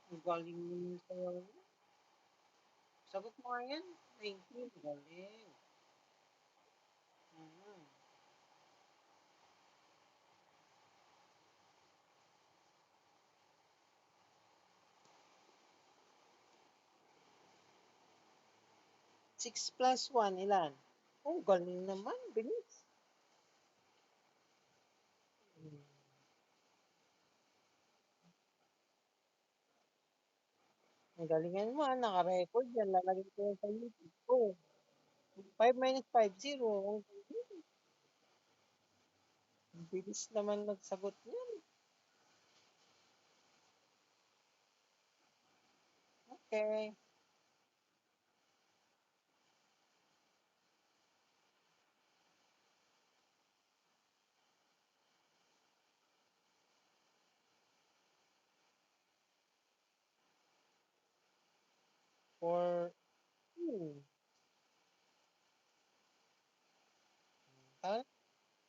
Ang galing naman sa'yo. Sagot mo nga yan. 19. Galing. Mhm. 6 plus 1, ilan? Oh, galing naman. Bilis. Hmm. Ang galingan mo, naka-record yan. Lalagay ko yan sa YouTube ko. 5 minus 5, 0. Ang bilis naman nagsagot niyan. Okay. For, hmm.